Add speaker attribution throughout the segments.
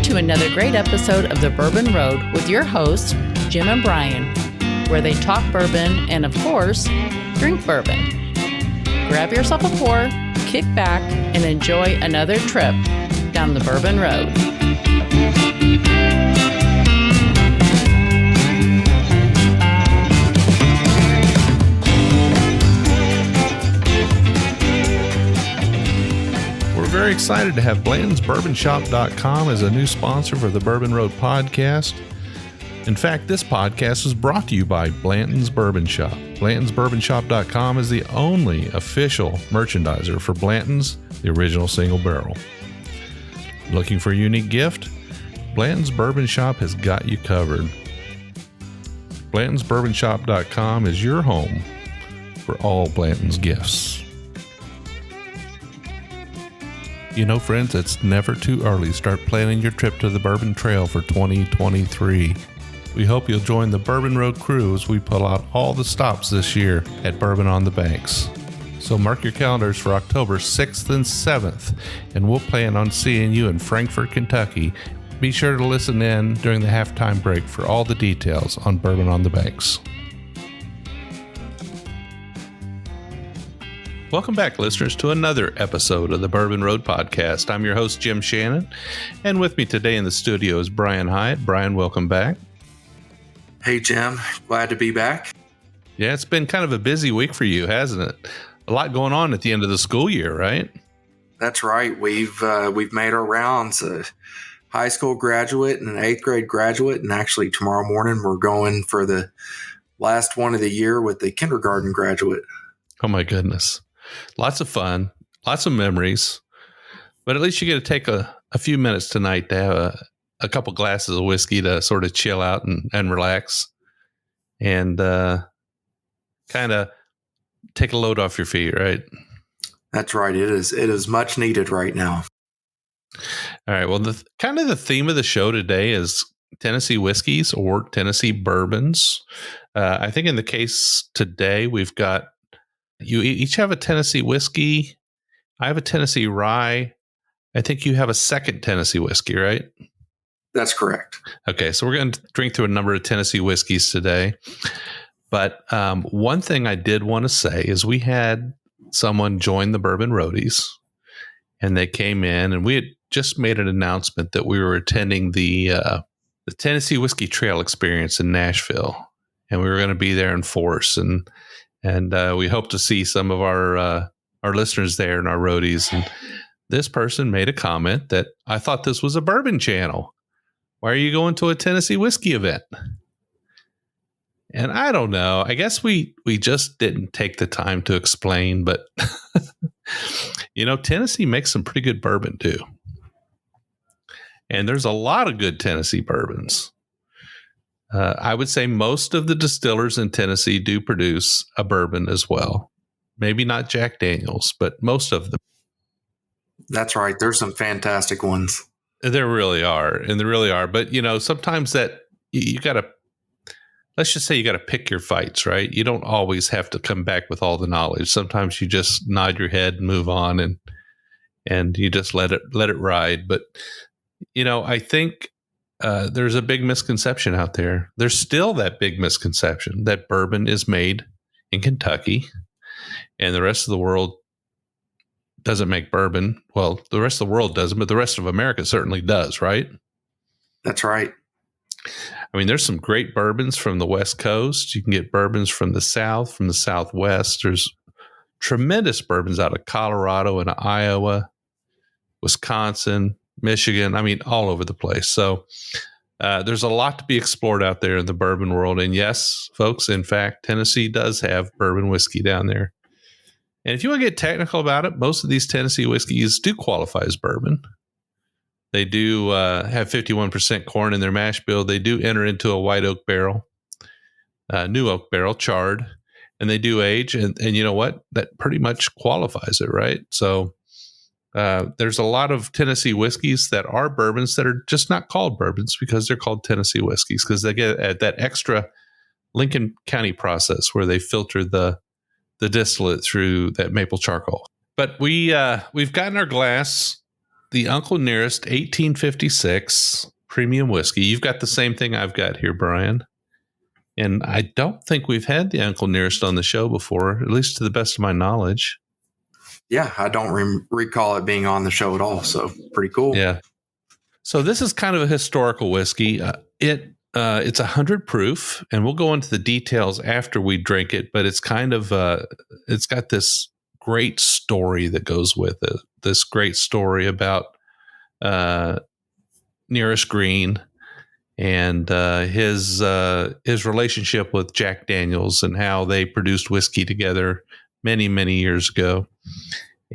Speaker 1: to another great episode of the Bourbon Road with your hosts, Jim and Brian, where they talk bourbon and, of course, drink bourbon. Grab yourself a pour, kick back, and enjoy another trip down the Bourbon Road.
Speaker 2: We're very excited to have Blanton'sBourbonShop.com as a new sponsor for the Bourbon Road podcast. In fact, this podcast is brought to you by Blanton's Bourbon Shop. Blanton'sBourbonShop.com is the only official merchandiser for Blanton's, the original single barrel. Looking for a unique gift? Blanton's Bourbon Shop has got you covered. Blanton'sBourbonShop.com is your home for all Blanton's gifts. You know, friends, it's never too early to start planning your trip to the Bourbon Trail for 2023. We hope you'll join the Bourbon Road crew as we pull out all the stops this year at Bourbon on the Banks. So mark your calendars for October 6th and 7th, and we'll plan on seeing you in Frankfort, Kentucky. Be sure to listen in during the halftime break for all the details on Bourbon on the Banks. Welcome back, listeners, to another episode of the Bourbon Road podcast. I'm your host, Jim Shannon, and with me today in the studio is Brian Hyatt. Brian, welcome back.
Speaker 3: Hey, Jim. Glad to be back.
Speaker 2: Yeah, it's been kind of a busy week for you, hasn't it? A lot going on at the end of the school year, right?
Speaker 3: That's right. We've made our rounds. A high school graduate and an 8th grade graduate, and actually tomorrow morning we're going for the last one of the year with the kindergarten graduate.
Speaker 2: Oh my goodness. Lots of fun, lots of memories, but at least you get to take a few minutes tonight to have a couple glasses of whiskey to sort of chill out and relax and kind of take a load off your feet, right?
Speaker 3: That's right. It is much needed right now.
Speaker 2: All right. Well, the theme of the show today is Tennessee whiskeys or Tennessee bourbons. I think in the case today, we've got you each have a Tennessee whiskey. I have a Tennessee rye. I think you have a second Tennessee whiskey, right?
Speaker 3: That's correct.
Speaker 2: Okay, so we're going to drink through a number of Tennessee whiskeys today. But one thing I did want to say is we had someone join the Bourbon Roadies, and they came in, and we had just made an announcement that we were attending the Tennessee Whiskey Trail Experience in Nashville, and we were going to be there in force, and we hope to see some of our listeners there and our roadies. And this person made a comment that I thought this was a bourbon channel. Why are you going to a Tennessee whiskey event? And I don't know. I guess we just didn't take the time to explain, but you know, Tennessee makes some pretty good bourbon too. And there's a lot of good Tennessee bourbons. I would say most of the distillers in Tennessee do produce a bourbon as well. Maybe not Jack Daniel's, but most of them.
Speaker 3: That's right. There's some fantastic ones.
Speaker 2: There really are. And there really are. But, you know, sometimes that you got to, let's just say you got to pick your fights, right? You don't always have to come back with all the knowledge. Sometimes you just nod your head and move on and you just let it ride. But, you know, I think there's a big misconception out there. There's still that big misconception that bourbon is made in Kentucky and the rest of the world doesn't make bourbon. Well, the rest of the world doesn't, but the rest of America certainly does, right?
Speaker 3: That's right.
Speaker 2: I mean, there's some great bourbons from the West Coast. You can get bourbons from the South, from the Southwest. There's tremendous bourbons out of Colorado and Iowa, Wisconsin, Michigan. I mean, all over the place. So there's a lot to be explored out there in the bourbon world. And yes, folks, in fact, Tennessee does have bourbon whiskey down there. And if you want to get technical about it, most of these Tennessee whiskeys do qualify as bourbon. They do have 51% corn in their mash bill. They do enter into a white oak barrel, new oak barrel, charred, and they do age. And you know what? That pretty much qualifies it, right? So there's a lot of Tennessee whiskeys that are bourbons that are just not called bourbons because they're called Tennessee whiskeys because they get that extra Lincoln County process where they filter the distillate through that maple charcoal. But we've gotten our glass the Uncle Nearest 1856 premium whiskey. You've got the same thing I've got here, Brian. And I don't think we've had the Uncle Nearest on the show before, at least to the best of my knowledge.
Speaker 3: Yeah, I don't recall it being on the show at all. So pretty cool.
Speaker 2: Yeah. So this is kind of a historical whiskey. It's 100 proof, and we'll go into the details after we drink it. But it's kind of it's got this great story that goes with it. This great story about Nearest Green and his relationship with Jack Daniels and how they produced whiskey together many, many years ago.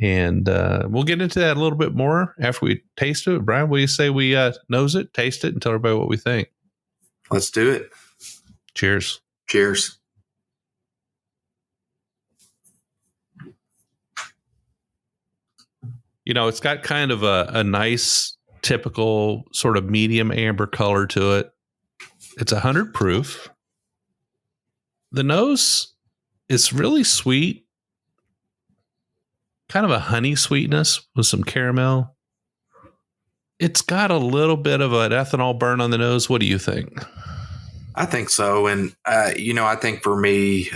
Speaker 2: And we'll get into that a little bit more after we taste it. Brian, what do you say we nose it, taste it, and tell everybody what we think?
Speaker 3: Let's do it.
Speaker 2: Cheers.
Speaker 3: Cheers.
Speaker 2: You know, it's got kind of a nice, typical sort of medium amber color to it. It's 100 proof. The nose is really sweet. Kind of a honey sweetness with some caramel. It's got a little bit of an ethanol burn on the nose. What do you think?
Speaker 3: I think so. And, I think for me,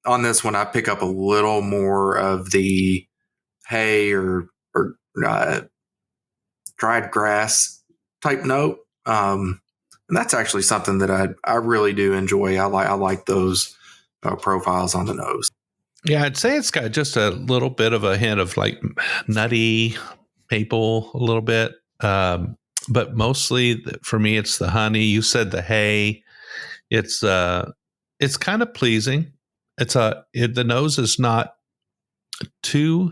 Speaker 3: on this one, I pick up a little more of the hay or dried grass type note. And that's actually something that I really do enjoy. I like those profiles on the nose.
Speaker 2: Yeah, I'd say it's got just a little bit of a hint of like nutty maple a little bit. But mostly for me, it's the honey. You said the hay. It's kind of pleasing. The nose is not too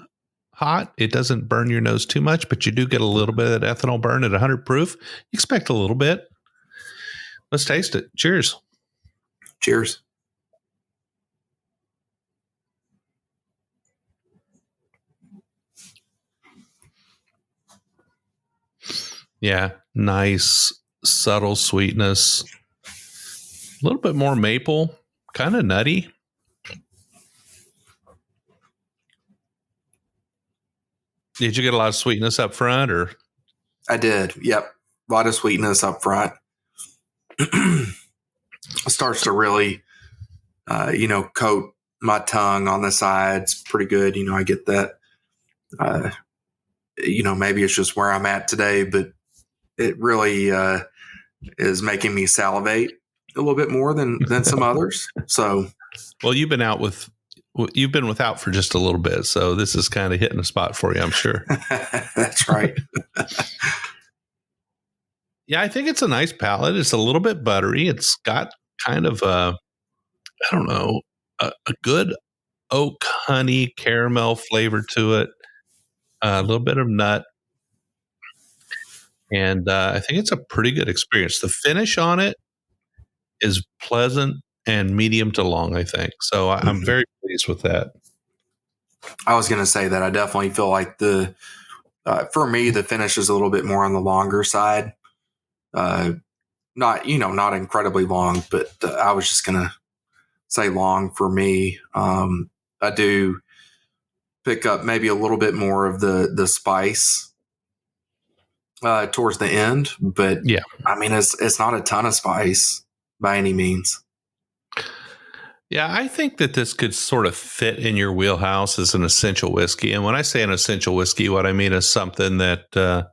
Speaker 2: hot. It doesn't burn your nose too much, but you do get a little bit of that ethanol burn at 100 proof. You expect a little bit. Let's taste it. Cheers.
Speaker 3: Cheers.
Speaker 2: Yeah, nice, subtle sweetness. A little bit more maple, kind of nutty. Did you get a lot of sweetness up front, or?
Speaker 3: I did. Yep. A lot of sweetness up front. It starts to really, coat my tongue on the sides pretty good. I get that. Maybe it's just where I'm at today, but it really is making me salivate a little bit more than some others. So,
Speaker 2: well, you've been without for just a little bit, so this is kind of hitting a spot for you, I'm sure.
Speaker 3: That's right.
Speaker 2: Yeah, I think it's a nice palate. It's a little bit buttery. It's got kind of a good oak honey caramel flavor to it. A little bit of nut. And I think it's a pretty good experience. The finish on it is pleasant and medium to long, I think. So I'm very pleased with that.
Speaker 3: I was going to say that I definitely feel like for me, the finish is a little bit more on the longer side. Not incredibly long, but I was just going to say long for me. I do pick up maybe a little bit more of the spice towards the end, but
Speaker 2: yeah,
Speaker 3: I mean, it's not a ton of spice by any means.
Speaker 2: Yeah, I think that this could sort of fit in your wheelhouse as an essential whiskey. And when I say an essential whiskey, what I mean is something that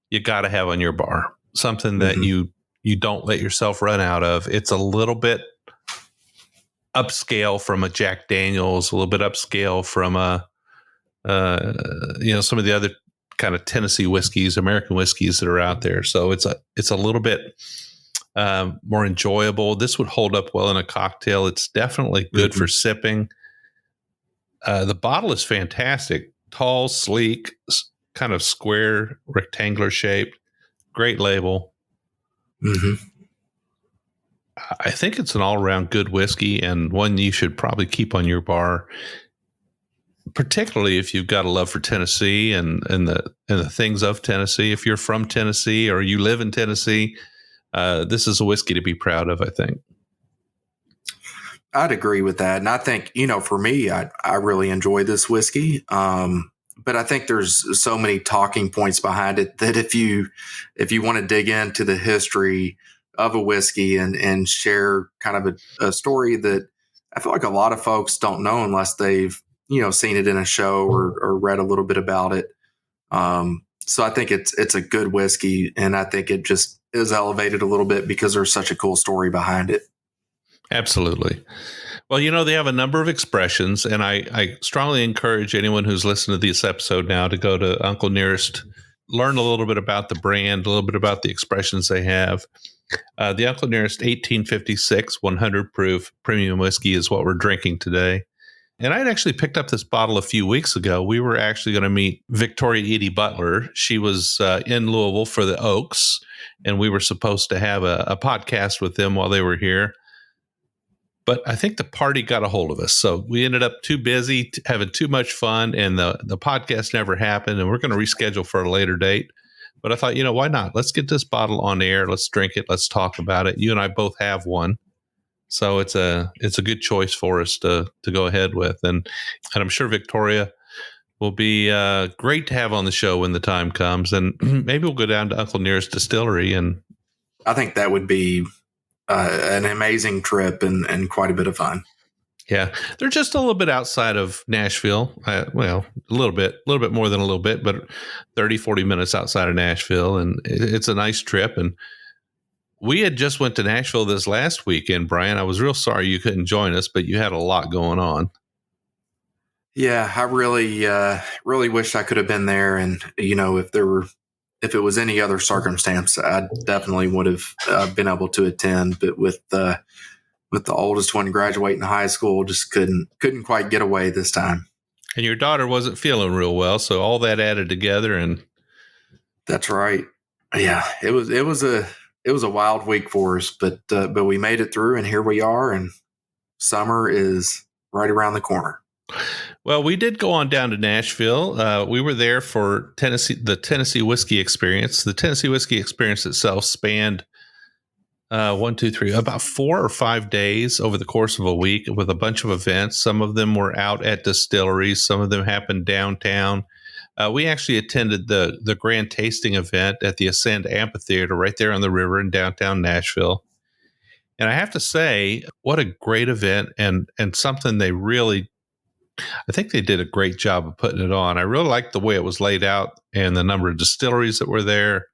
Speaker 2: you got to have on your bar, something that you don't let yourself run out of. It's a little bit upscale from a Jack Daniels, a little bit upscale from some of the other kind of Tennessee whiskeys, American whiskeys that are out there. So it's a little bit more enjoyable. This would hold up well in a cocktail. It's definitely good for sipping. The bottle is fantastic. Tall, sleek, kind of square, rectangular shaped. Great label.
Speaker 3: Mm-hmm.
Speaker 2: I think it's an all-around good whiskey and one you should probably keep on your bar, particularly if you've got a love for Tennessee and the things of Tennessee. If you're from Tennessee or you live in Tennessee, this is a whiskey to be proud of, I think.
Speaker 3: I'd agree with that. And I think, for me, I really enjoy this whiskey. but I think there's so many talking points behind it that if you want to dig into the history of a whiskey and share kind of a story that I feel like a lot of folks don't know unless they've, seen it in a show or read a little bit about it. So I think it's a good whiskey, and I think it just is elevated a little bit because there's such a cool story behind it.
Speaker 2: Absolutely. Well, they have a number of expressions, and I strongly encourage anyone who's listened to this episode now to go to Uncle Nearest, learn a little bit about the brand, a little bit about the expressions they have. The Uncle Nearest 1856 100 proof premium whiskey is what we're drinking today. And I had actually picked up this bottle a few weeks ago. We were actually going to meet Victoria Edie Butler. She was in Louisville for the Oaks, and we were supposed to have a podcast with them while they were here. But I think the party got a hold of us. So we ended up too busy, having too much fun, and the podcast never happened, and we're going to reschedule for a later date. But I thought, why not? Let's get this bottle on air. Let's drink it. Let's talk about it. You and I both have one. So it's a good choice for us to go ahead with. And I'm sure Victoria will be great to have on the show when the time comes. And maybe we'll go down to Uncle Nearest Distillery. And
Speaker 3: I think that would be an amazing trip and quite a bit of fun.
Speaker 2: Yeah, they're just a little bit outside of Nashville. Well, a little bit more than a little bit, but 30, 40 minutes outside of Nashville. And it's a nice trip. And we had just went to Nashville this last weekend, Brian. I was real sorry you couldn't join us, but you had a lot going on.
Speaker 3: Yeah, I really wish I could have been there. And, if it was any other circumstance, I definitely would have been able to attend. But with the oldest one graduating high school, just couldn't quite get away this time.
Speaker 2: And your daughter wasn't feeling real well, so all that added together. And
Speaker 3: that's right. Yeah, it was a wild week for us, but we made it through, and here we are, and summer is right around the corner.
Speaker 2: Well, we did go on down to Nashville. We were there for the Tennessee Whiskey Experience. The Tennessee Whiskey Experience itself spanned about 4 or 5 days over the course of a week with a bunch of events. Some of them were out at distilleries. Some of them happened downtown. We actually attended the grand tasting event at the Ascend Amphitheater right there on the river in downtown Nashville. And I have to say, what a great event, and something I think they did a great job of putting it on. I really liked the way it was laid out and the number of distilleries that were there.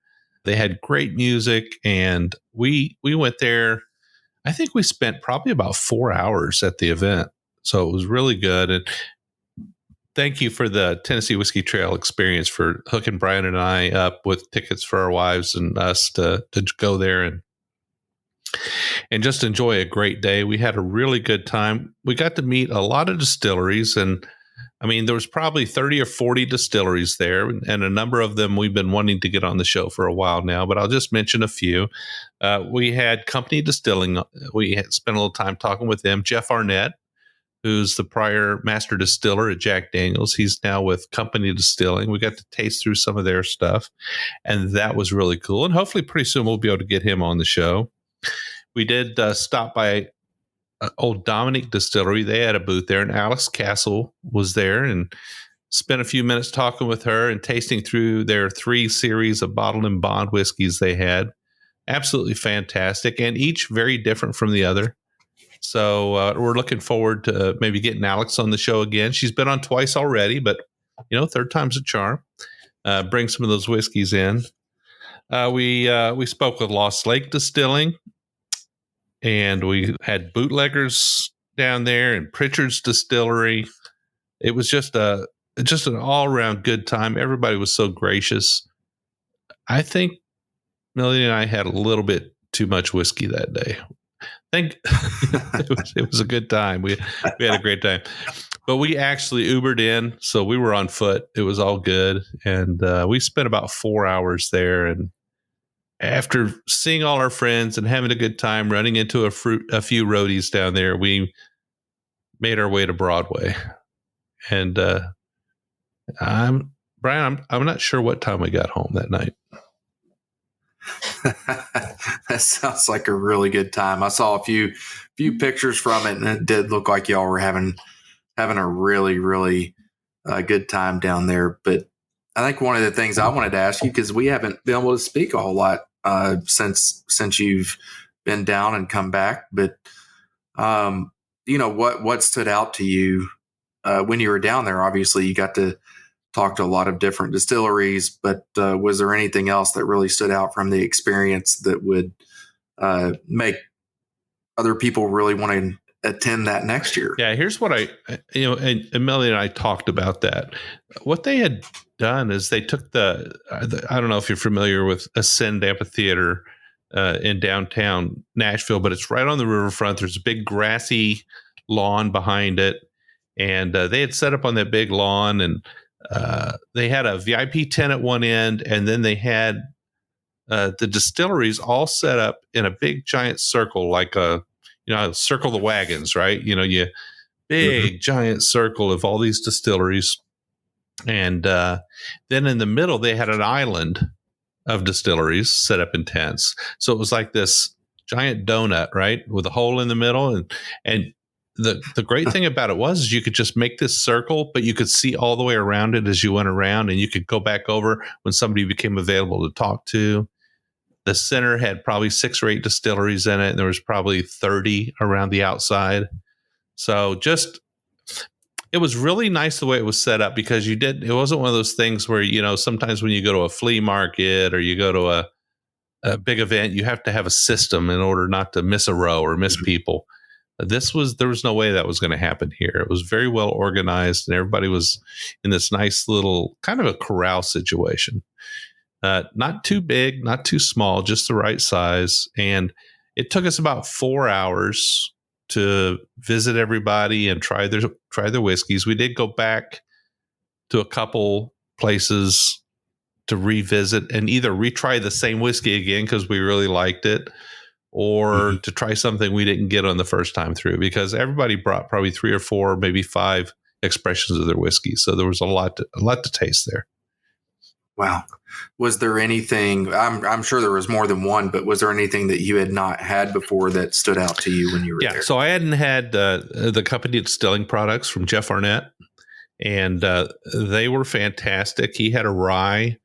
Speaker 2: They had great music, and we went there. I think we spent probably about 4 hours at the event. So it was really good. And thank you for the Tennessee Whiskey Trail Experience for hooking Brian and I up with tickets for our wives and us to go there and just enjoy a great day. We had a really good time. We got to meet a lot of distilleries, and I mean, there was probably 30 or 40 distilleries there, and a number of them we've been wanting to get on the show for a while now, but I'll just mention a few. We had Company Distilling. We had spent a little time talking with them. Jeff Arnett, who's the prior master distiller at Jack Daniels. He's now with Company Distilling. We got to taste through some of their stuff, and that was really cool. And hopefully pretty soon we'll be able to get him on the show. We did stop by Old Dominic Distillery. They had a booth there, and Alex Castle was there, and spent a few minutes talking with her and tasting through their 3 series of bottled and bond whiskeys they had. Absolutely fantastic, and each very different from the other. So we're looking forward to maybe getting Alex on the show again. She's been on twice already, but third time's a charm. Bring some of those whiskeys in. We spoke with Lost Lake Distilling. And we had bootleggers down there and Pritchard's Distillery. It was just an all-around good time. Everybody was so gracious. I think Melody and I had a little bit too much whiskey that day. I think it was a good time. We had a great time. But we actually Ubered in, so we were on foot. It was all good. And we spent about 4 hours there, and after seeing all our friends and having a good time, running into a few roadies down there, we made our way to Broadway. And Brian, I'm not sure what time we got home that night.
Speaker 3: That sounds like a really good time. I saw a few pictures from it, and it did look like y'all were having a really, really a good time down there. But I think one of the things I wanted to ask you, because we haven't been able to speak a whole lot since you've been down and come back, but what stood out to you when you were down there? Obviously, you got to talk to a lot of different distilleries, but was there anything else that really stood out from the experience that would make other people really want to attend that next year?
Speaker 2: Yeah, here's what and Emily and I talked about that. What they had done is they took I don't know if you're familiar with Ascend Amphitheater in downtown Nashville, but it's right on the riverfront. There's a big grassy lawn behind it. And they had set up on that big lawn, and they had a VIP tent at one end, and then they had the distilleries all set up in a big giant circle, like circle the wagons, right? You big giant circle of all these distilleries. And then in the middle, they had an island of distilleries set up in tents. So it was like this giant donut, right? With a hole in the middle. And the great thing about it was you could just make this circle, but you could see all the way around it as you went around, and you could go back over when somebody became available to talk to. The center had probably 6 or 8 distilleries in it, and there was probably 30 around the outside. So it was really nice the way it was set up, because it wasn't one of those things where, sometimes when you go to a flea market or you go to a big event, you have to have a system in order not to miss a row or miss people. There was no way that was going to happen here. It was very well organized, and everybody was in this nice little kind of a corral situation. Not too big, not too small, just the right size. And it took us about 4 hours to visit everybody and try their whiskeys. We did go back to a couple places to revisit and either retry the same whiskey again because we really liked it, or to try something we didn't get on the first time through, because everybody brought probably 3 or 4, maybe 5 expressions of their whiskey. So there was a lot to taste there.
Speaker 3: Wow. Was there anything, I'm sure there was more than one, but was there anything that you had not had before that stood out to you when you were there?
Speaker 2: Yeah, so I hadn't had the company distilling products from Jeff Arnett, and they were fantastic. He had a rye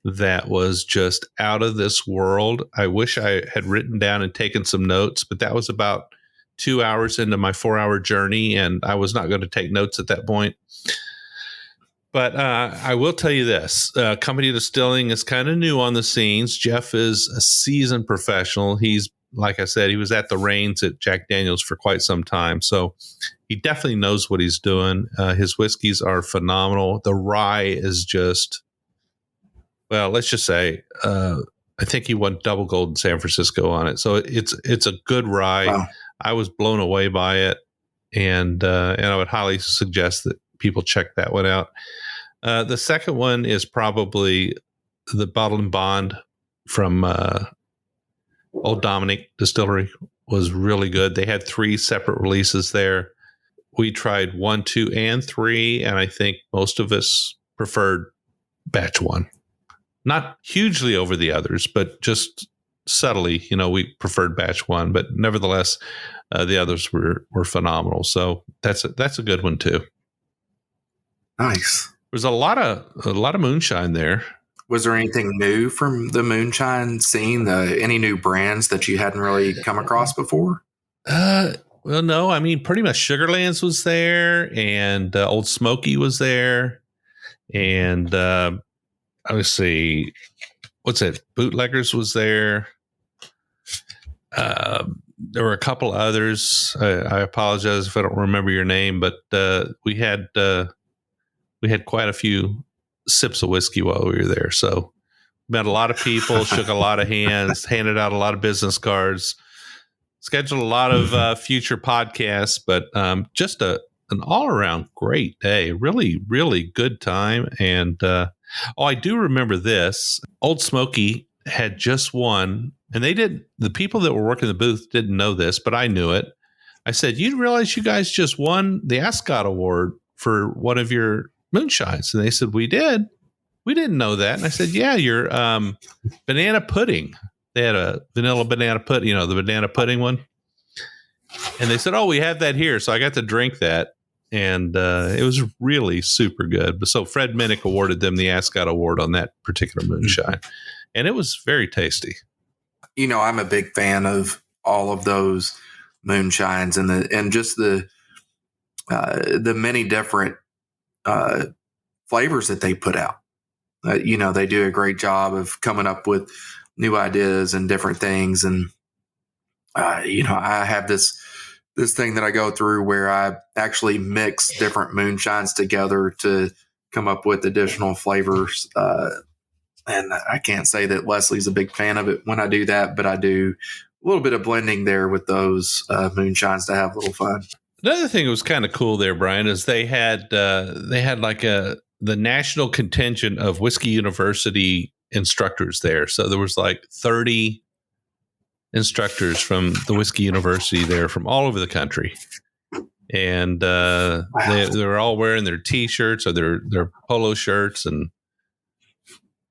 Speaker 2: that was just out of this world. I wish I had written down and taken some notes, but that was about 2 hours into my 4-hour journey, and I was not going to take notes at that point. But I will tell you this, company distilling is kind of new on the scenes. Jeff is a seasoned professional. He's, like I said, he was at the reins at Jack Daniel's for quite some time. So he definitely knows what he's doing. His whiskeys are phenomenal. The rye is just, well, let's just say, I think he won double gold in San Francisco on it. So it's a good rye. Wow. I was blown away by it. And I would highly suggest that people check that one out. The second one is probably the Bottled and Bond from Old Dominic Distillery. Was really good. They had 3 separate releases there. We tried 1, 2, and 3, and I think most of us preferred batch 1. Not hugely over the others, but just subtly, we preferred batch 1. But nevertheless, the others were phenomenal. So that's a good one too.
Speaker 3: Nice.
Speaker 2: There's a lot of moonshine there.
Speaker 3: Was there anything new from the moonshine scene? Any new brands that you hadn't really come across before?
Speaker 2: Well, no. I mean, pretty much Sugarlands was there, and Old Smoky was there, and let's see, what's it? Bootleggers was there. There were a couple others. I apologize if I don't remember your name, but we had quite a few sips of whiskey while we were there. So met a lot of people, shook a lot of hands, handed out a lot of business cards, scheduled a lot of future podcasts, but just an all-around great day. Really, really good time. And I do remember this. Old Smoky had just won, and the people that were working the booth didn't know this, but I knew it. I said, "You realize you guys just won the Ascot Award for one of your moonshines?" And they said, "We did. We didn't know that." And I said, "Yeah, your banana pudding." They had a vanilla banana pudding, the banana pudding one. And they said, "Oh, we have that here." So I got to drink that. And it was really super good. So Fred Minnick awarded them the Ascot Award on that particular moonshine. And it was very tasty.
Speaker 3: I'm a big fan of all of those moonshines and just the many different flavors that they put out. They do a great job of coming up with new ideas and different things. And I have this thing that I go through where I actually mix different moonshines together to come up with additional flavors. And I can't say that Leslie's a big fan of it when I do that, but I do a little bit of blending there with those moonshines to have a little fun.
Speaker 2: Another thing that was kind of cool there, Brian, is they had like the national contingent of Whiskey University instructors there. So there was like 30 instructors from the Whiskey University there from all over the country. And wow. they were all wearing their T-shirts or their polo shirts, and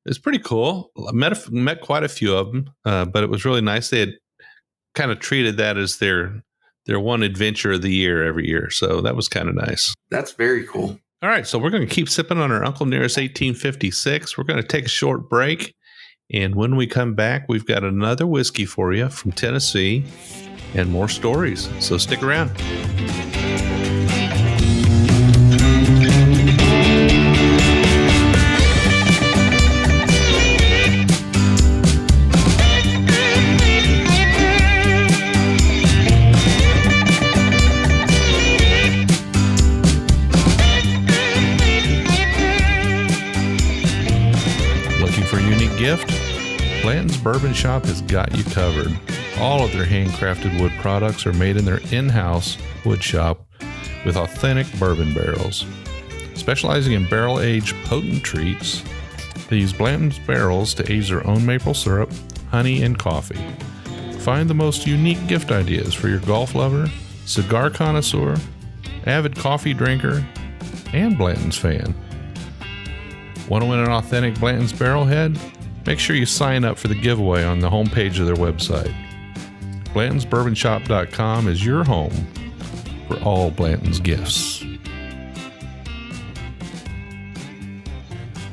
Speaker 2: it's pretty cool. I met quite a few of them, but it was really nice. They had kind of treated that as their one adventure of the year every year. So that was kind of nice.
Speaker 3: That's very cool.
Speaker 2: All right. So we're going to keep sipping on our Uncle Nearest 1856. We're going to take a short break. And when we come back, we've got another whiskey for you from Tennessee and more stories. So stick around. Gift? Blanton's Bourbon Shop has got you covered. All of their handcrafted wood products are made in their in-house wood shop with authentic bourbon barrels. Specializing in barrel-aged potent treats, they use Blanton's barrels to age their own maple syrup, honey, and coffee. Find the most unique gift ideas for your golf lover, cigar connoisseur, avid coffee drinker, and Blanton's fan. Want to win an authentic Blanton's Barrelhead? Make sure you sign up for the giveaway on the homepage of their website. BlantonsBourbonShop.com is your home for all Blanton's gifts.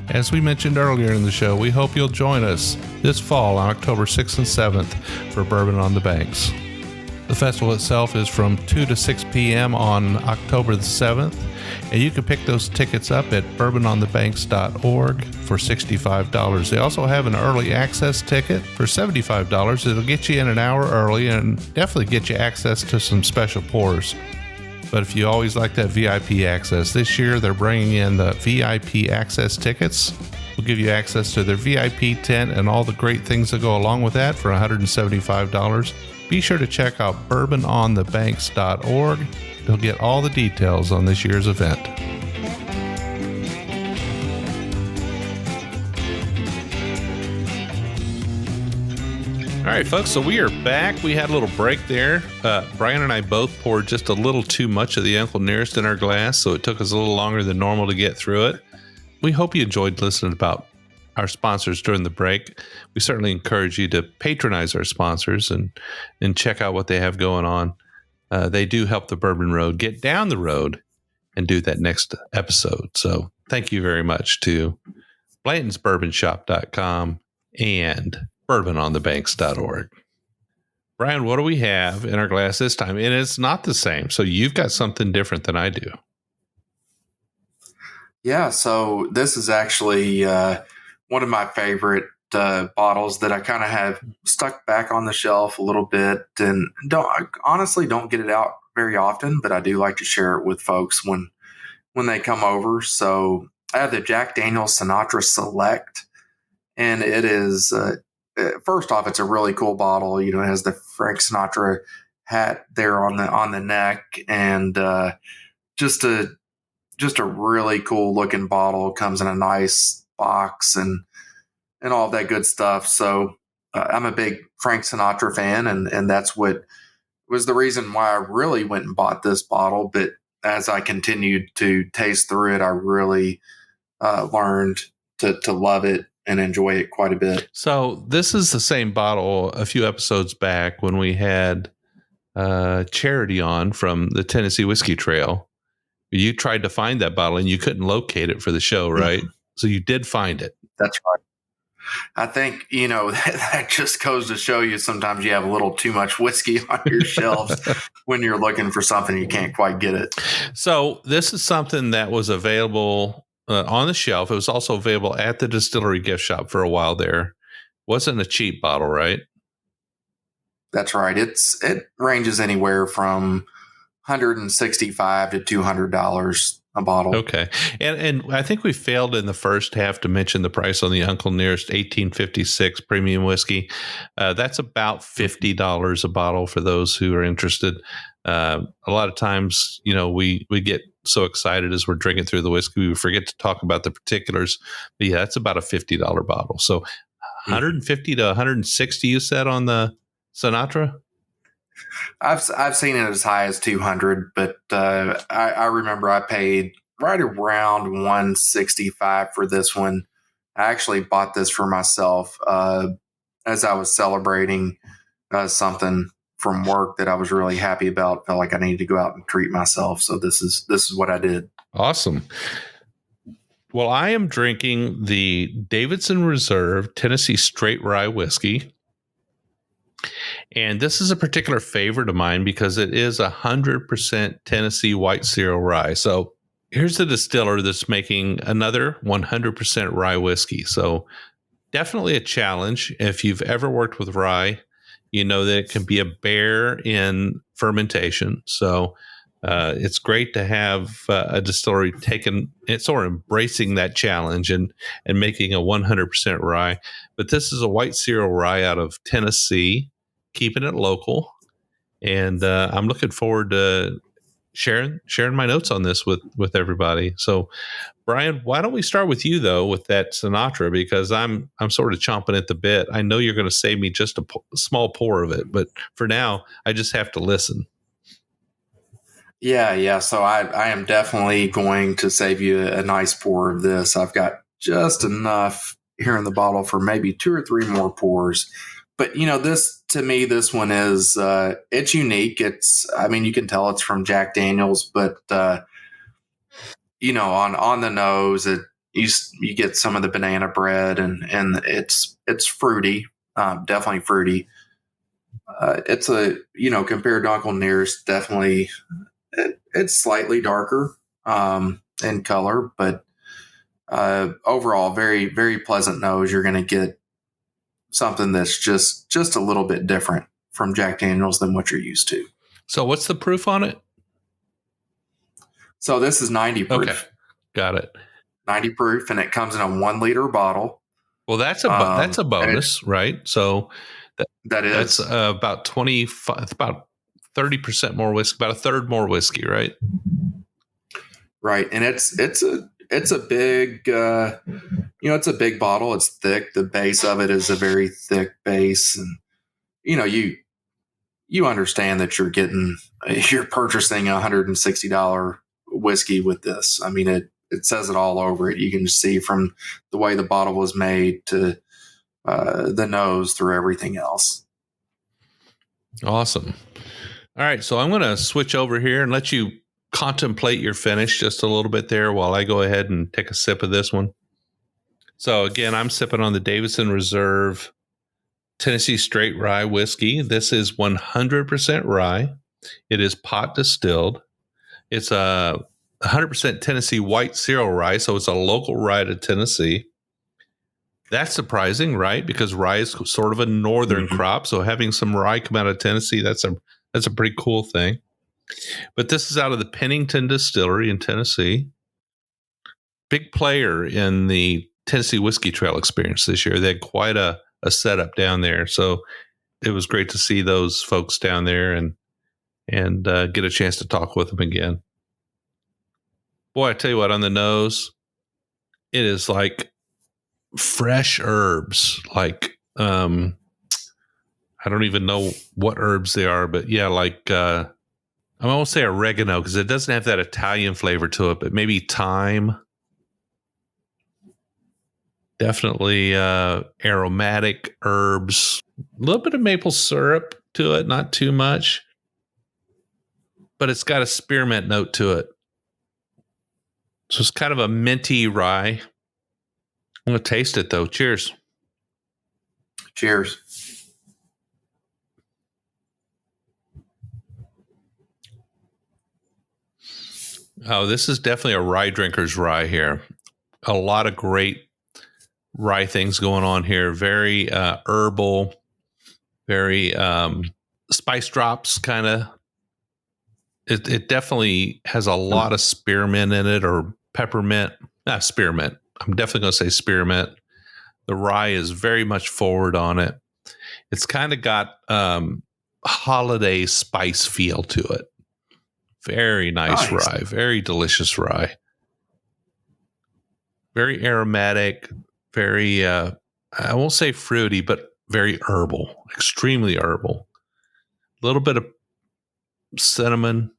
Speaker 2: As we mentioned earlier in the show, we hope you'll join us this fall on October 6th and 7th for Bourbon on the Banks. The festival itself is from 2 to 6 p.m. on October the 7th, and you can pick those tickets up at bourbononthebanks.org for $65. They also have an early access ticket for $75. It'll get you in an hour early and definitely get you access to some special pours. But if you always like that VIP access, this year they're bringing in the VIP access tickets. We'll give you access to their VIP tent and all the great things that go along with that for $175. Be sure to check out bourbononthebanks.org. You'll get all the details on this year's event. All right, folks, so we are back. We had a little break there. Brian and I both poured just a little too much of the Uncle Nearest in our glass, so it took us a little longer than normal to get through it. We hope you enjoyed listening about our sponsors during the break. We certainly encourage you to patronize our sponsors and check out what they have going on. They do help the Bourbon Road get down the road and do that next episode. So thank you very much to BlantonsBourbonShop.com and BourbonOnTheBanks.org. Brian, what do we have in our glass this time? And it's not the same. So you've got something different than I do.
Speaker 3: Yeah, so this is actually one of my favorite bottles that I kind of have stuck back on the shelf a little bit, and I honestly don't get it out very often, but I do like to share it with folks when they come over. So I have the Jack Daniel's Sinatra Select, and it is first off, it's a really cool bottle. It has the Frank Sinatra hat there on the neck, and just a really cool looking bottle. It comes in a nice box and all that good stuff. So I'm a big Frank Sinatra fan, and that's what was the reason why I really went and bought this bottle. But as I continued to taste through it, I really learned to love it and enjoy it quite a bit.
Speaker 2: So this is the same bottle a few episodes back when we had Charity on from the Tennessee Whiskey Trail. You tried to find that bottle and you couldn't locate it for the show, right? So you did find it.
Speaker 3: That's right. I think, that just goes to show you sometimes you have a little too much whiskey on your shelves when you're looking for something, you can't quite get it.
Speaker 2: So this is something that was available on the shelf. It was also available at the distillery gift shop for a while there. Wasn't a cheap bottle, right?
Speaker 3: That's right. It ranges anywhere from $165 to $200 a bottle.
Speaker 2: Okay. And I think we failed in the first half to mention the price on the Uncle Nearest 1856 premium whiskey. That's about $50 a bottle for those who are interested. A lot of times, we get so excited as we're drinking through the whiskey, we forget to talk about the particulars. But yeah, that's about a $50 bottle. So 150 to 160, you said, on the Sinatra?
Speaker 3: I've seen it as high as 200, but I remember I paid right around 165 for this one. I actually bought this for myself as I was celebrating something from work that I was really happy about. Felt like I needed to go out and treat myself, so this is what I did.
Speaker 2: Awesome. Well, I am drinking the Davidson Reserve Tennessee Straight Rye Whiskey. And this is a particular favorite of mine because it is 100% Tennessee white cereal rye. So here's the distiller that's making another 100% rye whiskey. So definitely a challenge. If you've ever worked with rye, you know that it can be a bear in fermentation. So it's great to have a distillery embracing that challenge and making a 100% rye. But this is a white cereal rye out of Tennessee, keeping it local. And I'm looking forward to sharing my notes on this with everybody. So, Brian, why don't we start with you, though, with that Sinatra, because I'm sort of chomping at the bit. I know you're going to save me just a small pour of it, but for now, I just have to listen.
Speaker 3: Yeah. So I am definitely going to save you a nice pour of this. I've got just enough here in the bottle for maybe 2 or 3 more pours. But, this, to me, this one is, it's unique. You can tell it's from Jack Daniel's, but, on the nose, you get some of the banana bread and it's fruity, definitely fruity. It's compared to Uncle Nearest, definitely it's slightly darker in color, but overall, very, very pleasant nose. You're going to get something that's just a little bit different from Jack Daniel's than what you're used to.
Speaker 2: So what's the proof on it?
Speaker 3: So this is 90 proof.
Speaker 2: Okay. Got it.
Speaker 3: 90 proof, and it comes in a 1 liter bottle.
Speaker 2: Well, that's a bonus, right? So that's about 25, it's about 30% more whiskey, about a third more whiskey, right?
Speaker 3: Right. And it's a big, it's a big bottle. It's thick. The base of it is a very thick base. And, you understand that you're purchasing $160 whiskey with this. I mean, it says it all over it. You can see from the way the bottle was made to the nose through everything else.
Speaker 2: Awesome. All right. So I'm going to switch over here and let you contemplate your finish just a little bit there while I go ahead and take a sip of this one. So again, I'm sipping on the Davidson Reserve Tennessee Straight Rye Whiskey. This is 100% rye. It is pot distilled. It's a 100% Tennessee white cereal rye, so it's a local rye to Tennessee. That's surprising, right? Because rye is sort of a northern crop, so having some rye come out of Tennessee, that's a pretty cool thing. But this is out of the Pennington Distillery in Tennessee. Big player in the Tennessee Whiskey Trail experience this year. They had quite a setup down there, so it was great to see those folks down there and get a chance to talk with them again. Boy, I tell you what, on the nose, it is like fresh herbs. Like I don't even know what herbs they are, but yeah, like I won't say oregano because it doesn't have that Italian flavor to it, but maybe thyme. Definitely aromatic herbs, a little bit of maple syrup to it, not too much, but it's got a spearmint note to it. So it's kind of a minty rye. I'm going to taste it, though. Cheers.
Speaker 3: Cheers.
Speaker 2: Oh, this is definitely a rye drinker's rye here. A lot of great rye things going on here. Very herbal, very spice drops kind of. It definitely has a lot of spearmint in it, or peppermint. Not spearmint. I'm definitely going to say spearmint. The rye is very much forward on it. It's kind of got holiday spice feel to it. Very nice rye. Very delicious rye. Very aromatic. Very, I won't say fruity, but very herbal. Extremely herbal. A little bit of cinnamon.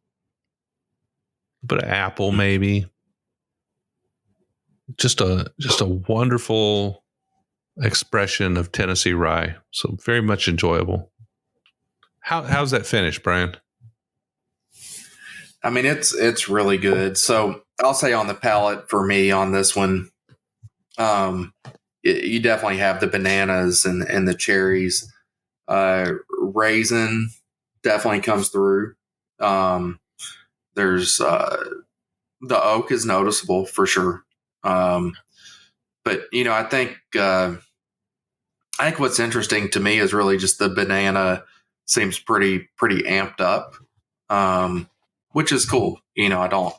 Speaker 2: A bit of apple, maybe. Just a wonderful expression of Tennessee rye. So very much enjoyable. How's that finish, Brian?
Speaker 3: I mean, it's really good. So I'll say on the palate for me on this one, you definitely have the bananas and the cherries. Raisin definitely comes through. There's the oak is noticeable for sure. But I think what's interesting to me is really just the banana seems pretty amped up, which is cool. I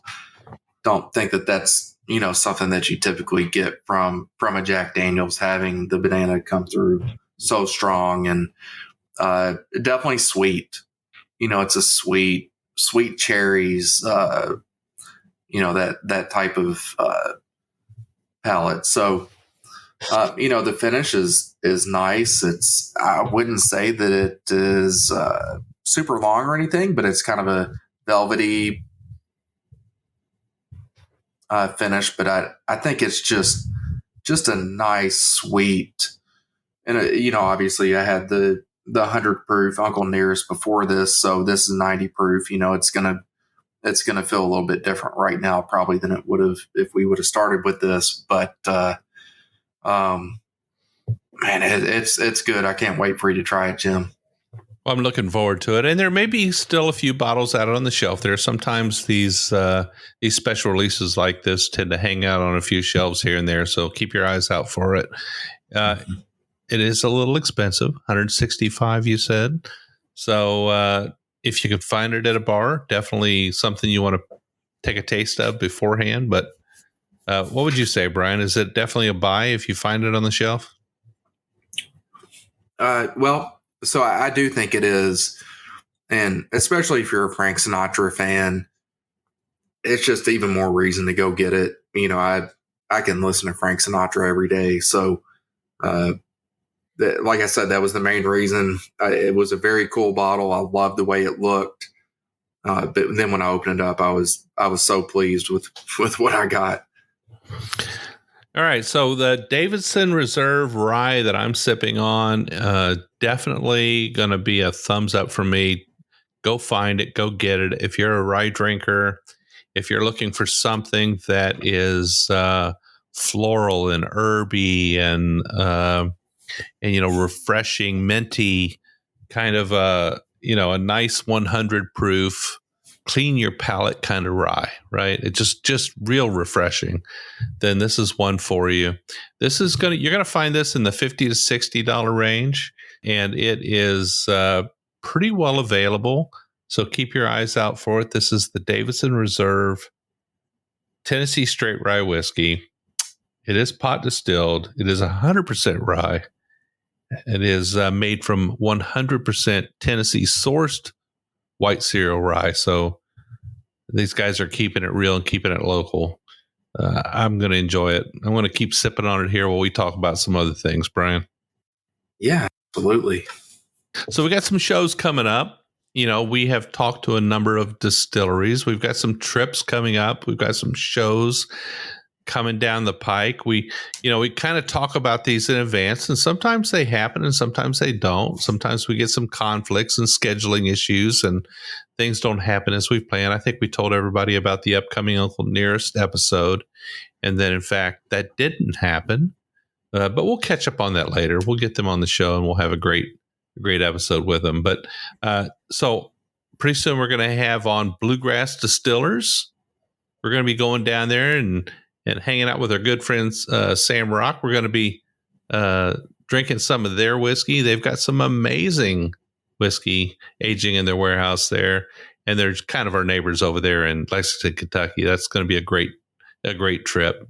Speaker 3: don't think that's something that you typically get from a Jack Daniel's, having the banana come through so strong, and definitely sweet. It's a sweet cherries. That type of palate. So the finish is nice. I wouldn't say that it is super long or anything, but it's kind of a velvety finish. But I think it's just a nice sweet, and obviously I had the 100 proof Uncle Nearest before this, so this is 90 proof. It's gonna feel a little bit different right now probably than it would have if we would have started with this. But man, it's good. I can't wait for you to try it, Jim.
Speaker 2: Well, I'm looking forward to it. And there may be still a few bottles out on the shelf. There are sometimes these special releases like this tend to hang out on a few shelves here and there. So keep your eyes out for it. It is a little expensive, $165, you said. So if you could find it at a bar, definitely something you want to take a taste of beforehand. But what would you say, Brian? Is it definitely a buy if you find it on the shelf?
Speaker 3: Well, so I do think it is. And especially if you're a Frank Sinatra fan, it's just even more reason to go get it. I can listen to Frank Sinatra every day. So, like I said, that was the main reason. It was a very cool bottle. I loved the way it looked. But then when I opened it up, I was so pleased with what I got.
Speaker 2: All right, so the Davidson Reserve Rye that I'm sipping on, definitely going to be a thumbs up for me. Go find it, go get it. If you're a rye drinker, if you're looking for something that is floral and herby and refreshing, minty, kind of a nice 100 proof, clean your palate kind of rye, right? It's just real refreshing. Then this is one for you. You're gonna find this in the $50 to $60 range, and it is pretty well available. So keep your eyes out for it. This is the Davidson Reserve Tennessee Straight Rye Whiskey. It is pot distilled. It is 100% rye. It is made from 100% Tennessee sourced white cereal rye. So these guys are keeping it real and keeping it local. I'm going to enjoy it. I'm going to keep sipping on it here while we talk about some other things, Brian.
Speaker 3: Yeah, absolutely.
Speaker 2: So we got some shows coming up. We have talked to a number of distilleries. We've got some trips coming up. We've got some shows coming down the pike. We kind of talk about these in advance, and sometimes they happen and sometimes they don't. Sometimes we get some conflicts and scheduling issues and things don't happen as we plan. I think we told everybody about the upcoming Uncle Nearest episode, and then in fact that didn't happen. But we'll catch up on that later. We'll get them on the show and we'll have a great episode with them. But so pretty soon we're going to have on Bluegrass Distillers. We're going to be going down there and hanging out with our good friends, Sam Rock. We're going to be drinking some of their whiskey. They've got some amazing whiskey aging in their warehouse there. And they're kind of our neighbors over there in Lexington, Kentucky. That's going to be a great trip.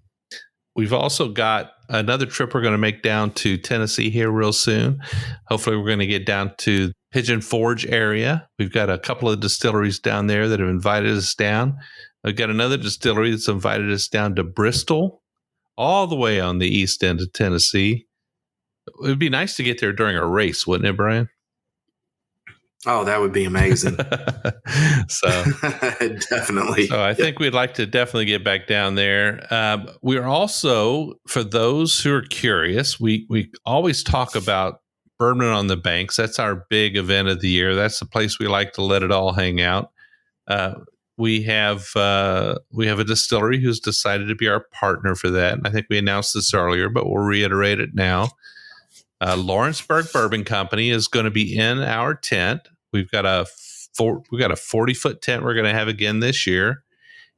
Speaker 2: We've also got another trip we're going to make down to Tennessee here real soon. Hopefully we're going to get down to Pigeon Forge area. We've got a couple of distilleries down there that have invited us down. We've got another distillery that's invited us down to Bristol, all the way on the east end of Tennessee. It would be nice to get there during a race, wouldn't it, Brian?
Speaker 3: Oh, that would be amazing.
Speaker 2: So
Speaker 3: definitely.
Speaker 2: So I think we'd like to definitely get back down there. We are also, for those who are curious, we always talk about Bourbon on the Banks. That's our big event of the year. That's the place we like to let it all hang out. We have a distillery who's decided to be our partner for that. And I think we announced this earlier, but we'll reiterate it now. Lawrenceburg Bourbon Company is going to be in our tent. We've got a 40-foot tent we're going to have again this year,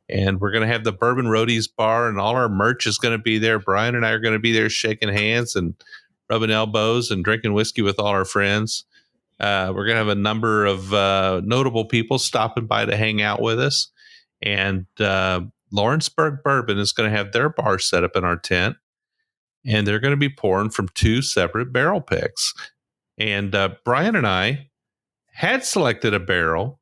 Speaker 2: and we're going to have the Bourbon Roadies bar, and all our merch is going to be there. Brian and I are going to be there shaking hands and rubbing elbows and drinking whiskey with all our friends. We're going to have a number of notable people stopping by to hang out with us, and Lawrenceburg Bourbon is going to have their bar set up in our tent. And they're going to be pouring from 2 separate barrel picks. And Brian and I had selected a barrel,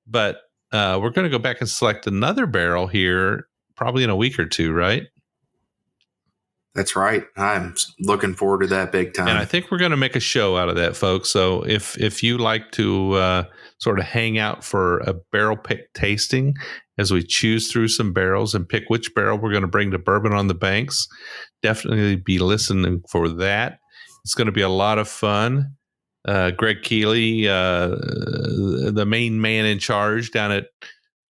Speaker 2: but we're going to go back and select another barrel here probably in a week or two, right?
Speaker 3: That's right. I'm looking forward to that big time.
Speaker 2: And I think we're going to make a show out of that, folks. So if you like to sort of hang out for a barrel pick tasting as we choose through some barrels and pick which barrel we're going to bring to Bourbon on the Banks, definitely be listening for that. It's going to be a lot of fun. Greg Keeley, the main man in charge down at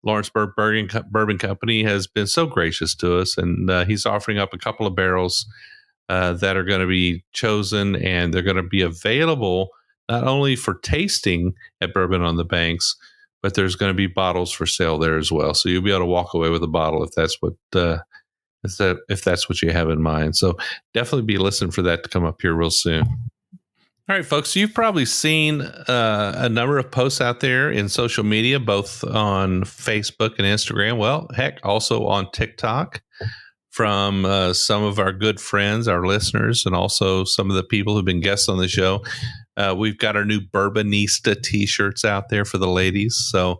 Speaker 2: Lawrenceburg Bourbon Company, has been so gracious to us, and he's offering up a couple of barrels that are going to be chosen, and they're going to be available not only for tasting at Bourbon on the Banks, but there's going to be bottles for sale there as well. So you'll be able to walk away with a bottle if that's what you have in mind. So definitely be listening for that to come up here real soon. All right, folks, you've probably seen a number of posts out there in social media, both on Facebook and Instagram. Well, heck, also on TikTok from some of our good friends, our listeners, and also some of the people who've been guests on the show. We've got our new Bourbonista t-shirts out there for the ladies. So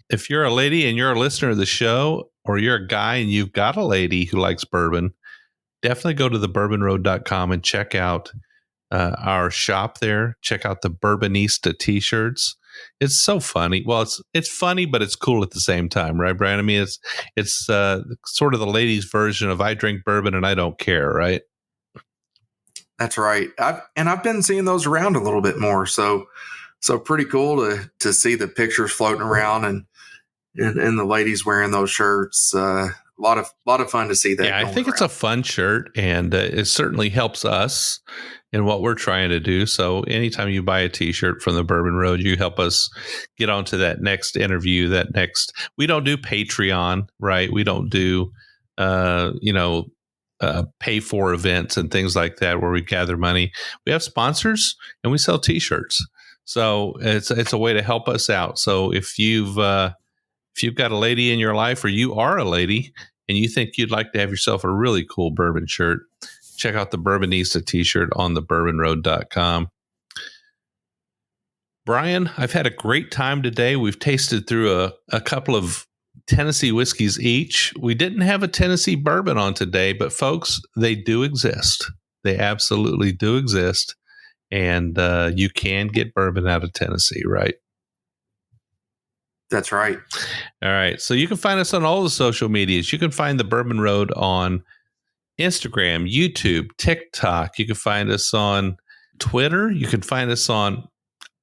Speaker 2: if you're a lady and you're a listener of the show, or you're a guy and you've got a lady who likes bourbon, definitely go to thebourbonroad.com and check out our shop there. Check out the Bourbonista t-shirts. It's so funny. Well, it's funny, but it's cool at the same time, right, Brian? I mean, it's sort of the ladies' version of I drink bourbon and I don't care, right?
Speaker 3: That's right. I've been seeing those around a little bit more. So pretty cool to see the pictures floating around and the ladies wearing those shirts. A lot of fun to see that.
Speaker 2: Yeah, I think it's a fun shirt, and it certainly helps us in what we're trying to do. So anytime you buy a t-shirt from the Bourbon Road, you help us get onto that next interview, we don't do Patreon, right? We don't do, pay for events and things like that where we gather money. We have sponsors and we sell t-shirts. So it's a way to help us out. So if you've got a lady in your life, or you are a lady and you think you'd like to have yourself a really cool bourbon shirt, check out the Bourbonista t-shirt on thebourbonroad.com. Brian, I've had a great time today. We've tasted through a couple of Tennessee whiskeys each. We didn't have a Tennessee bourbon on today, but folks, they do exist. They absolutely do exist. And you can get bourbon out of Tennessee, right?
Speaker 3: That's right.
Speaker 2: All right. So you can find us on all the social medias. You can find the Bourbon Road on Instagram, YouTube, TikTok. You can find us on Twitter. You can find us on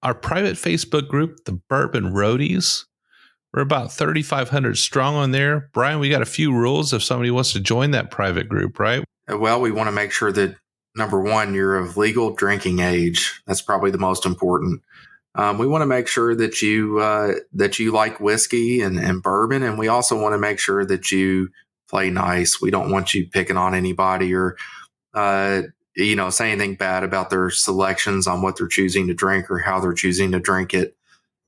Speaker 2: our private Facebook group, the Bourbon Roadies. We're about 3,500 strong on there. Brian, we got a few rules if somebody wants to join that private group, right?
Speaker 3: Well, we want to make sure that, number one, you're of legal drinking age. That's probably the most important. We want to make sure that you like whiskey and bourbon, and we also want to make sure that you play nice. We don't want you picking on anybody or say anything bad about their selections on what they're choosing to drink or how they're choosing to drink it.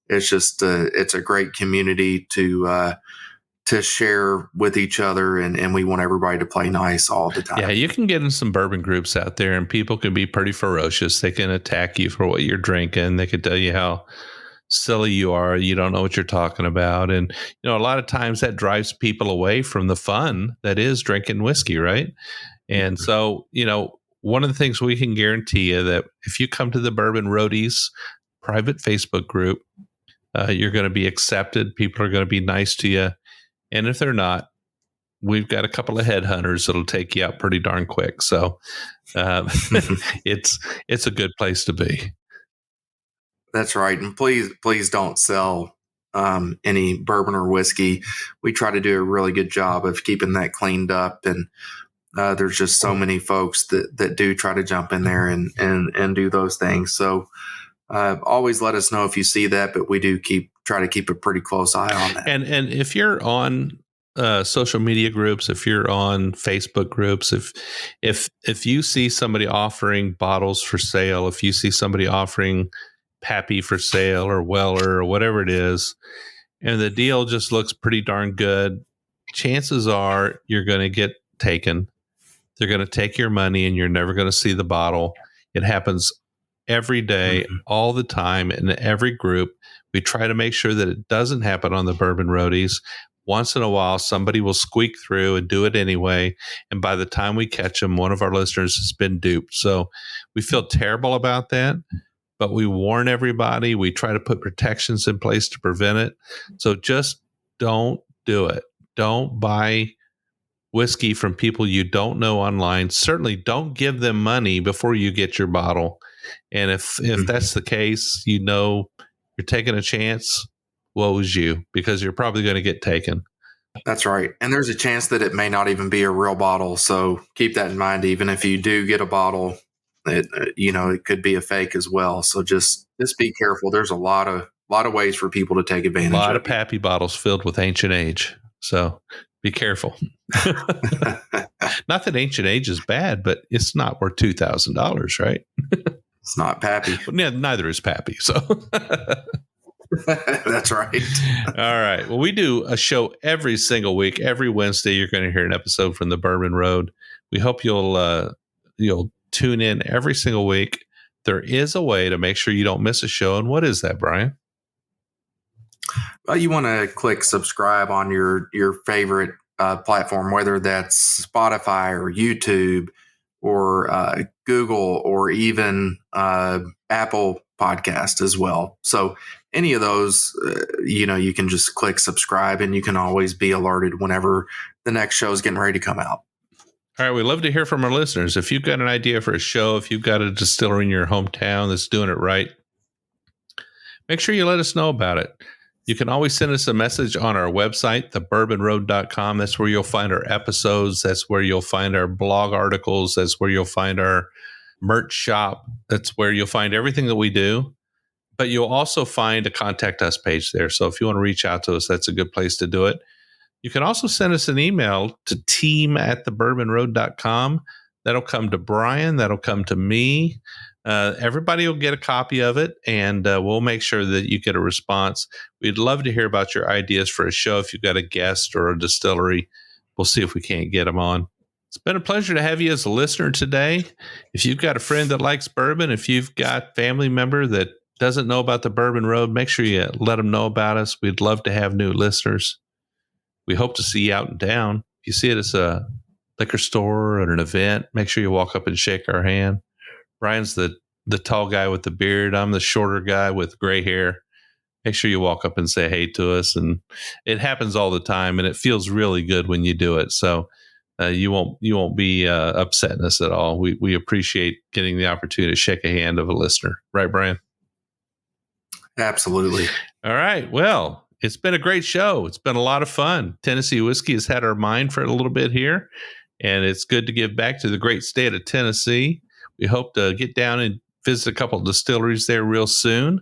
Speaker 3: It's just it's a great community to share with each other, and we want everybody to play nice all the time.
Speaker 2: Yeah, you can get in some bourbon groups out there, and people can be pretty ferocious. They can attack you for what you're drinking. They can tell you how silly you are. You don't know what you're talking about. And, a lot of times that drives people away from the fun that is drinking whiskey, right? And so, one of the things we can guarantee you that if you come to the Bourbon Roadies private Facebook group, you're going to be accepted. People are going to be nice to you. And if they're not, we've got a couple of headhunters that'll take you out pretty darn quick. So it's a good place to be.
Speaker 3: That's right. And please don't sell any bourbon or whiskey. We try to do a really good job of keeping that cleaned up. And there's just so many folks that do try to jump in there and do those things. So always let us know if you see that, but we do try to keep a pretty close eye on that.
Speaker 2: And if you're on social media groups, if you're on Facebook groups, if you see somebody offering bottles for sale, if you see somebody offering Pappy for sale or Weller or whatever it is, and the deal just looks pretty darn good, chances are you're going to get taken. They're going to take your money and you're never going to see the bottle. It happens every day, all the time, in every group. We try to make sure that it doesn't happen on the Bourbon Roadies. Once in a while, somebody will squeak through and do it anyway. And by the time we catch them, one of our listeners has been duped. So we feel terrible about that, but we warn everybody. We try to put protections in place to prevent it. So just don't do it. Don't buy whiskey from people you don't know online. Certainly don't give them money before you get your bottle. And if that's the case, you're taking a chance, woe is you, because you're probably going to get taken.
Speaker 3: That's right. And there's a chance that it may not even be a real bottle. So keep that in mind. Even if you do get a bottle, it could be a fake as well. So just be careful. There's a lot of ways for people to take advantage of it.
Speaker 2: A lot of Pappy bottles filled with Ancient Age. So be careful. Not that Ancient Age is bad, but it's not worth $2,000, right?
Speaker 3: It's not Pappy.
Speaker 2: Yeah, neither is Pappy. So
Speaker 3: that's right.
Speaker 2: All right. Well, we do a show every single week. Every Wednesday, you're going to hear an episode from the Bourbon Road. We hope you'll tune in every single week. There is a way to make sure you don't miss a show. And what is that, Brian?
Speaker 3: Well, you want to click subscribe on your favorite platform, whether that's Spotify or YouTube or Google or even Apple Podcast as well. So any of those, you can just click subscribe and you can always be alerted whenever the next show is getting ready to come out.
Speaker 2: All right. We love to hear from our listeners. If you've got an idea for a show, if you've got a distillery in your hometown that's doing it right, make sure you let us know about it. You can always send us a message on our website, thebourbonroad.com. That's where you'll find our episodes. That's where you'll find our blog articles. That's where you'll find our merch shop. That's where you'll find everything that we do. But you'll also find a contact us page there. So if you want to reach out to us, that's a good place to do it. You can also send us an email to team@thebourbonroad.com. That'll come to Brian. That'll come to me. Everybody will get a copy of it, and we'll make sure that you get a response. We'd love to hear about your ideas for a show. If you've got a guest or a distillery, we'll see if we can't get them on. It's been a pleasure to have you as a listener today. If you've got a friend that likes bourbon, if you've got a family member that doesn't know about the Bourbon Road, make sure you let them know about us. We'd love to have new listeners. We hope to see you out in town. If you see it as a liquor store or an event, make sure you walk up and shake our hand. Brian's the tall guy with the beard. I'm the shorter guy with gray hair. Make sure you walk up and say hey to us. And it happens all the time, and it feels really good when you do it. So you won't be upsetting us at all. We appreciate getting the opportunity to shake a hand of a listener, right, Brian?
Speaker 3: Absolutely.
Speaker 2: All right. Well, it's been a great show. It's been a lot of fun. Tennessee whiskey has had our mind for a little bit here, and it's good to give back to the great state of Tennessee. We hope to get down and visit a couple of distilleries there real soon.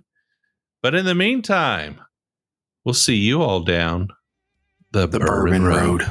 Speaker 2: But in the meantime, we'll see you all down the Bourbon Road.